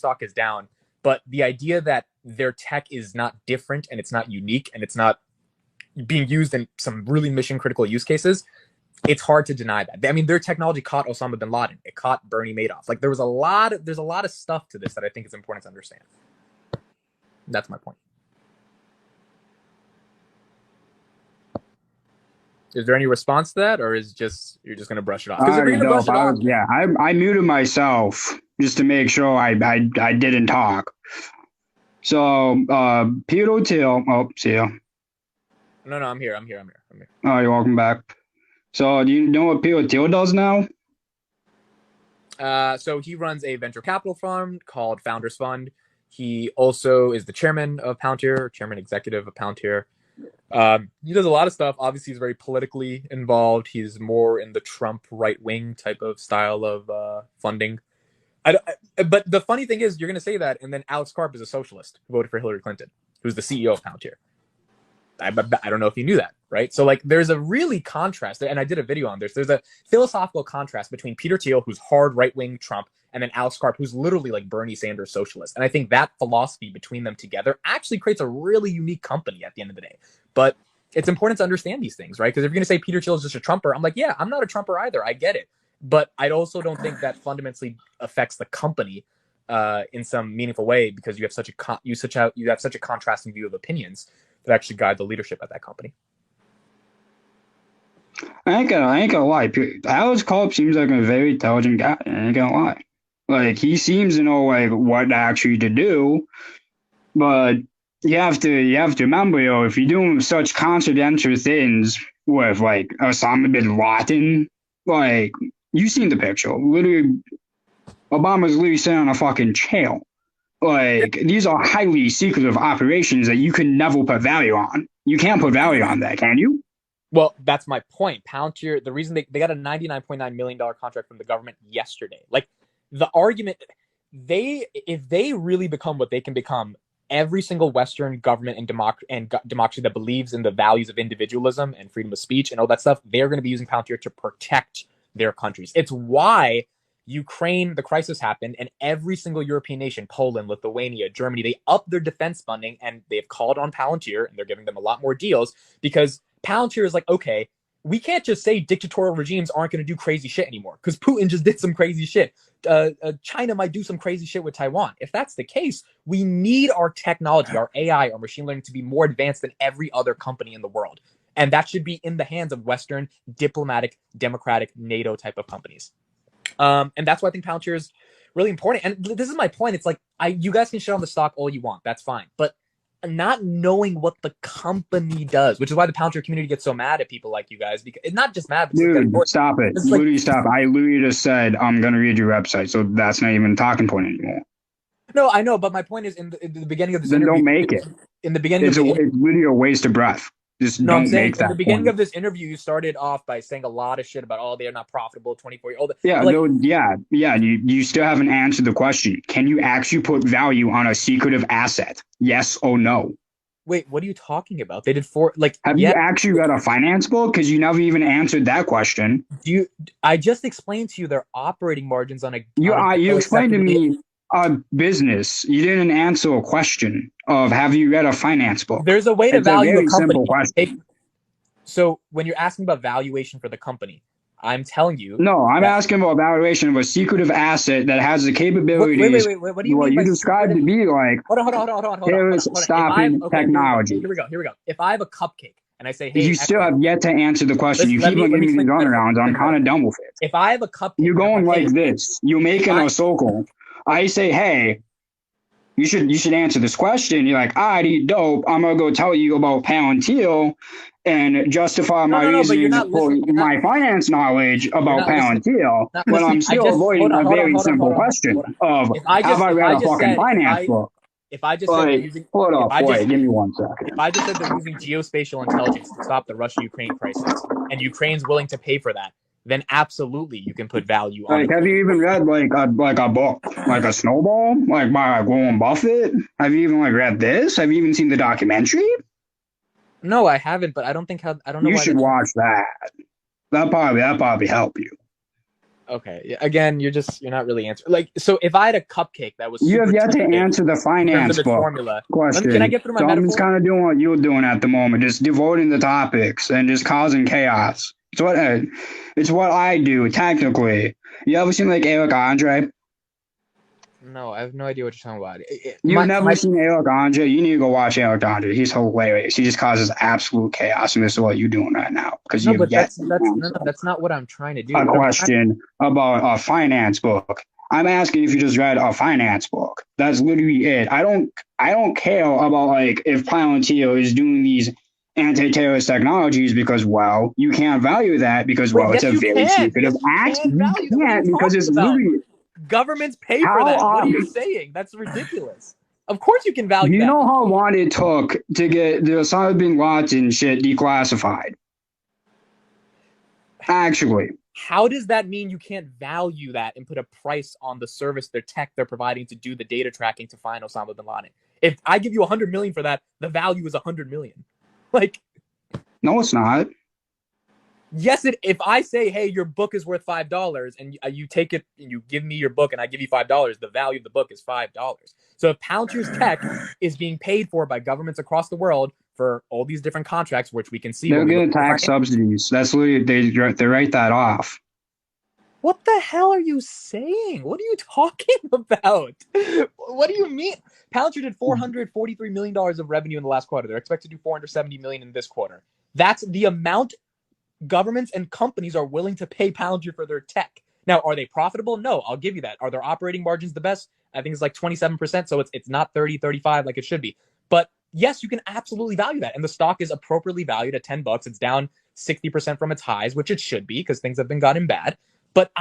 stock is down, but the idea that their tech is not different and it's not unique and it's not being used in some really mission critical use cases, it's hard to deny that. I mean, their technology caught Osama bin Laden. It caught Bernie Madoff. Like there's a lot of stuff to this that I think is important to understand. That's my point. Is there any response to that, or is just you're just gonna brush it off? Because if you're gonna brush it off, yeah, I muted myself just to make sure I didn't talk. So Peter Thiel, oh, see ya. No, I'm here. Oh, you're welcome back. So do you know what Peter Thiel does now? So he runs a venture capital fund called Founders Fund. He also is the chairman of Palantir, chairman executive of Palantir. He does a lot of stuff. Obviously, he's very politically involved. He's more in the Trump right-wing type of style of funding. But the funny thing is, you're going to say that, and then Alex Karp is a socialist who voted for Hillary Clinton, who's the CEO of Palantir. I don't know if you knew that, right? So like there's a really contrast, and I did a video on this. There's a philosophical contrast between Peter Thiel, who's hard right-wing Trump, and then Alex Karp, who's literally like Bernie Sanders socialist. And I think that philosophy between them together actually creates a really unique company at the end of the day. But it's important to understand these things, right? Because if you're going to say Peter Thiel is just a Trumper, I'm like, yeah, I'm not a Trumper either. I get it. But I also don't think that fundamentally affects the company in some meaningful way, because you have such a contrasting view of opinions that actually guide the leadership at that company. I ain't gonna lie. Alex Karp seems like a very intelligent guy. I ain't gonna lie. Like he seems to know like what actually to do, but you have to remember, if you're doing such confidential things with like Osama bin Laden, like you've seen the picture. Literally, Obama's literally sitting on a fucking chair. Like these are highly secretive operations that you can never put value on. You can't put value on that, can you? Well, that's my point. Palantir, the reason they got a $99.9 million contract from the government yesterday. Like the argument, if they really become what they can become, every single Western government and democracy that believes in the values of individualism and freedom of speech and all that stuff, they're going to be using Palantir to protect their countries. It's why Ukraine, the crisis happened, and every single European nation, Poland, Lithuania, Germany, they upped their defense funding, and they've called on Palantir, and they're giving them a lot more deals, because Palantir is like, okay, we can't just say dictatorial regimes aren't going to do crazy shit anymore, because Putin just did some crazy shit. China might do some crazy shit with Taiwan. If that's the case, we need our technology, our AI, our machine learning to be more advanced than every other company in the world. And that should be in the hands of Western, diplomatic, democratic, NATO type of companies. And that's why I think Palantir is really important. And this is my point. It's like, you guys can shit on the stock all you want. That's fine. But not knowing what the company does, which is why the Palantir community gets so mad at people like you guys. Because it's not just mad. But dude, stop it. Literally stop. I literally just said, I'm going to read your website. So that's not even a talking point anymore. No, I know. But my point is, in the beginning of this interview. Then don't make it. In the beginning it's literally a waste of breath. Just no, don't I'm saying make that. In the beginning of this interview, you started off by saying a lot of shit about, they're not profitable, 24-year-old. Yeah, like, you still haven't answered the question. Can you actually put value on a secretive asset? Yes or no? Wait, what are you talking about? They did Have you actually read a finance book? Because you never even answered that question. I just explained to you their operating margins on a. You explained to me a business. You didn't answer a question of have you read a finance book? There's a way to value a company. Simple question. So when you're asking about valuation for the company, I'm telling you. No, I'm asking about valuation of a secretive asset that has the capabilities. Wait. What do you mean? You described to be like. Hold on. Stopping technology. Here we go. If I have a cupcake and I say, hey, you still have yet to answer the question. You keep on giving me runarounds. I'm kind of done with it. If I have a cupcake, you're going like this. You're making a circle. I say, hey, you should answer this question. You're like, alrighty, dope. I'm gonna go tell you about Palantir and justify my reasoning for my finance knowledge about Palantir. But I'm still avoiding a very simple question of have I read a fucking finance book? If I just said hold up, wait, give me 1 second. If I just said they're using geospatial intelligence to stop the Russia-Ukraine crisis, and Ukraine's willing to pay for that, then absolutely you can put value on it. Have you even read like a book, like a Snowball, like by Warren Buffett? Have you even read this? Have you even seen the documentary? No, I haven't, but I don't know. You should watch that. That probably help you. Okay. Again, you're not really answering. Like, so if I had a cupcake that was You have super yet to toothpick answer the in terms of finance its book formula, can I question. get through my So I'm just metaphor? kind of doing what you're doing at the moment, just devoting the topics and just causing chaos. It's what I do technically. You ever seen like Eric Andre? No, I have no idea what you're talking about. You've never seen Eric Andre? You need to go watch Eric Andre. He's hilarious. He just causes absolute chaos, and this is what you're doing right now because no, you've but yet to no, answer that's not what I'm trying to do. a What I'm trying question about a finance book. I'm asking if you just read a finance book. That's literally it. I don't care about like if Palantir is doing these anti-terrorist technologies because well, you can't value that because Wait, well, it's a very secretive Yes, you act. can You value that. What are you can't because talking it's about? literally Governments pay for how that. What are you saying? That's ridiculous. Of course you can do value you that. know how long it took to get the Osama bin Laden shit declassified? Actually, How does that mean you can't value that and put a price on the service, their tech they're providing to do the data tracking to find Osama bin Laden? If I give you 100 million for that, the value is 100 million. Like, no, it's not. yes, if I say, hey, your book is worth $5 and you take it and you give me your book and I give you $5, the value of the book is $5. So if Palantir's tech is being paid for by governments across the world for all these different contracts, which we can see They're when we look getting at the tax financials. subsidies. That's literally they write that off. What the hell are you saying? What are you talking about? What do you mean? Palantir did $443 million of revenue in the last quarter. They're expected to do $470 million in this quarter. That's the amount governments and companies are willing to pay Palantir for their tech. Now, are they profitable? No, I'll give you that. Are their operating margins the best? I think it's like 27%, so it's not 30, 35 like it should be. But yes, you can absolutely value that. And the stock is appropriately valued at $10. It's down 60% from its highs, which it should be because things have been gotten bad. But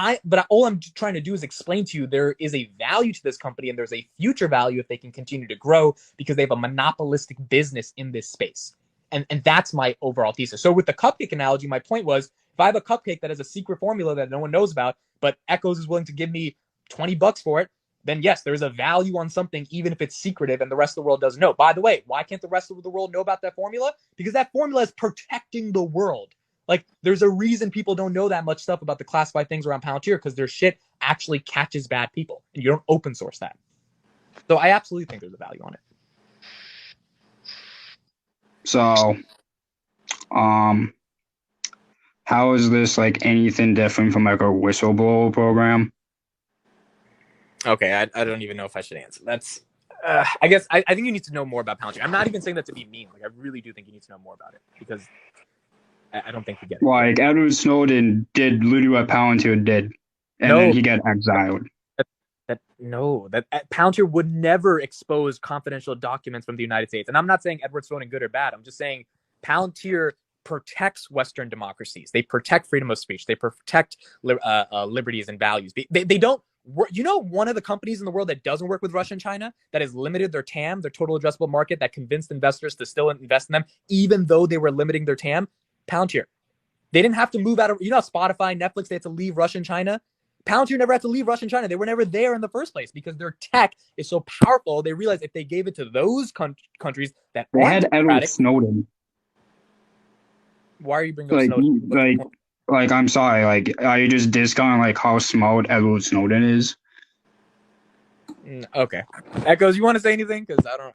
all I'm trying to do is explain to you there is a value to this company and there's a future value if they can continue to grow because they have a monopolistic business in this space. And that's my overall thesis. So with the cupcake analogy, my point was if I have a cupcake that has a secret formula that no one knows about, but Echoes is willing to give me $20 for it, then yes, there's a value on something, even if it's secretive and the rest of the world doesn't know. By the way, why can't the rest of the world know about that formula? Because that formula is protecting the world. Like, there's a reason people don't know that much stuff about the classified things around Palantir because their shit actually catches bad people, and you don't open source that. So I absolutely think there's a value on it. So, how is this like anything different from like a whistleblower program? Okay, I don't even know if I should answer. That's I guess I think you need to know more about Palantir. I'm not even saying that to be mean. Like, I really do think you need to know more about it because I don't think you get it. Like Edward Snowden did literally what Palantir did, and then he got exiled. That Palantir would never expose confidential documents from the United States. And I'm not saying Edward Snowden good or bad. I'm just saying Palantir protects Western democracies. They protect freedom of speech. They protect liberties and values. They don't. You know, one of the companies in the world that doesn't work with Russia and China, that has limited their TAM, their total addressable market, that convinced investors to still invest in them, even though they were limiting their TAM? Palantir. They didn't have to move out of, Spotify, Netflix, they had to leave Russia and China. Palantir never had to leave Russia and China. They were never there in the first place because their tech is so powerful. They realized if they gave it to those countries that They aren't had Edward democratic. Snowden. Why are you bringing up Snowden? Like I'm sorry. Like, are you just discounting like how smart Edward Snowden is? Okay, Echoes, you want to say anything? Because I don't.